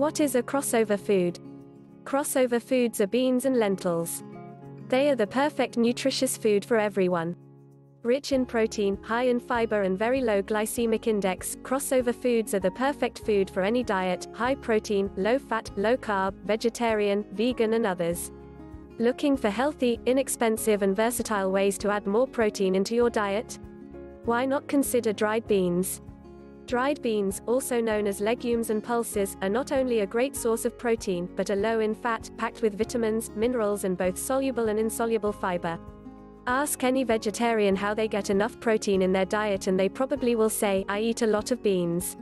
What is a crossover food? Crossover foods are beans and lentils. They are the perfect nutritious food for everyone. Rich in protein, high in fiber and very low glycemic index, crossover foods are the perfect food for any diet: high protein, low fat, low carb, vegetarian, vegan and others. Looking for healthy, inexpensive and versatile ways to add more protein into your diet? Why not consider dried beans? Dried beans, also known as legumes and pulses, are not only a great source of protein, but are low in fat, packed with vitamins, minerals and both soluble and insoluble fiber. Ask any vegetarian how they get enough protein in their diet and they probably will say, "I eat a lot of beans."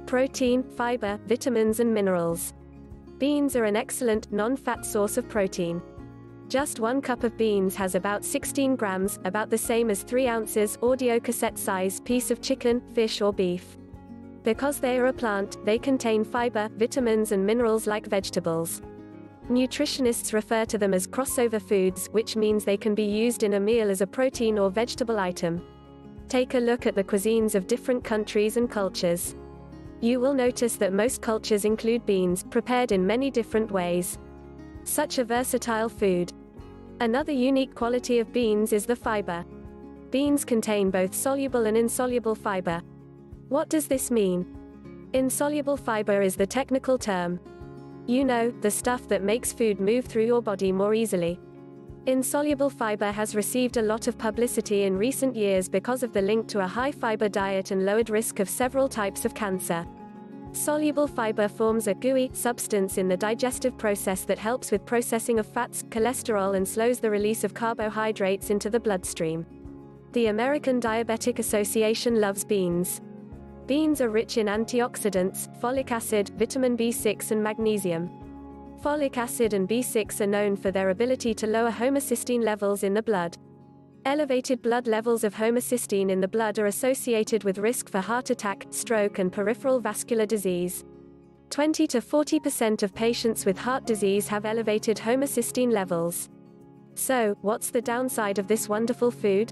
Protein, fiber, vitamins and minerals. Beans are an excellent, non-fat source of protein. Just 1 cup of beans has about 16 grams, about the same as 3 ounces, audio cassette size, piece of chicken, fish or beef. Because they are a plant, they contain fiber, vitamins and minerals like vegetables. Nutritionists refer to them as crossover foods, which means they can be used in a meal as a protein or vegetable item. Take a look at the cuisines of different countries and cultures. You will notice that most cultures include beans, prepared in many different ways. Such a versatile food. Another unique quality of beans is the fiber. Beans contain both soluble and insoluble fiber. What does this mean? Insoluble fiber is the technical term. You know, the stuff that makes food move through your body more easily. Insoluble fiber has received a lot of publicity in recent years because of the link to a high-fiber diet and lowered risk of several types of cancer. Soluble fiber forms a gooey substance in the digestive process that helps with processing of fats, cholesterol and slows the release of carbohydrates into the bloodstream. The American Diabetic Association loves beans. Beans are rich in antioxidants, folic acid, vitamin B6 and magnesium. Folic acid and B6 are known for their ability to lower homocysteine levels in the blood. Elevated blood levels of homocysteine in the blood are associated with risk for heart attack, stroke and peripheral vascular disease. 20 to 40% of patients with heart disease have elevated homocysteine levels. So, what's the downside of this wonderful food?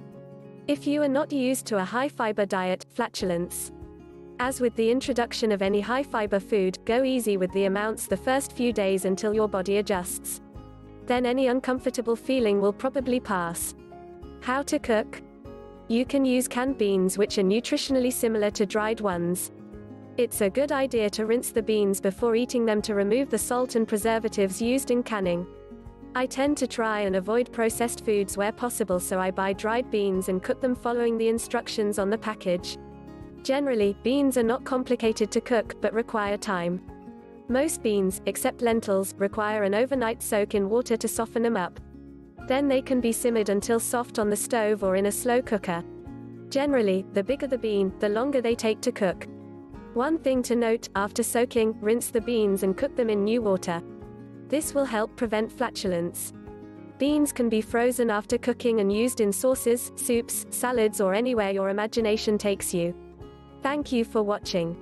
If you are not used to a high-fiber diet, flatulence. As with the introduction of any high-fiber food, go easy with the amounts the first few days until your body adjusts. Then any uncomfortable feeling will probably pass. How to cook? You can use canned beans, which are nutritionally similar to dried ones. It's a good idea to rinse the beans before eating them to remove the salt and preservatives used in canning. I tend to try and avoid processed foods where possible, so I buy dried beans and cook them following the instructions on the package. Generally, beans are not complicated to cook, but require time. Most beans, except lentils, require an overnight soak in water to soften them up. Then they can be simmered until soft on the stove or in a slow cooker. Generally, the bigger the bean, the longer they take to cook. One thing to note, after soaking, rinse the beans and cook them in new water. This will help prevent flatulence. Beans can be frozen after cooking and used in sauces, soups, salads or anywhere your imagination takes you. Thank you for watching.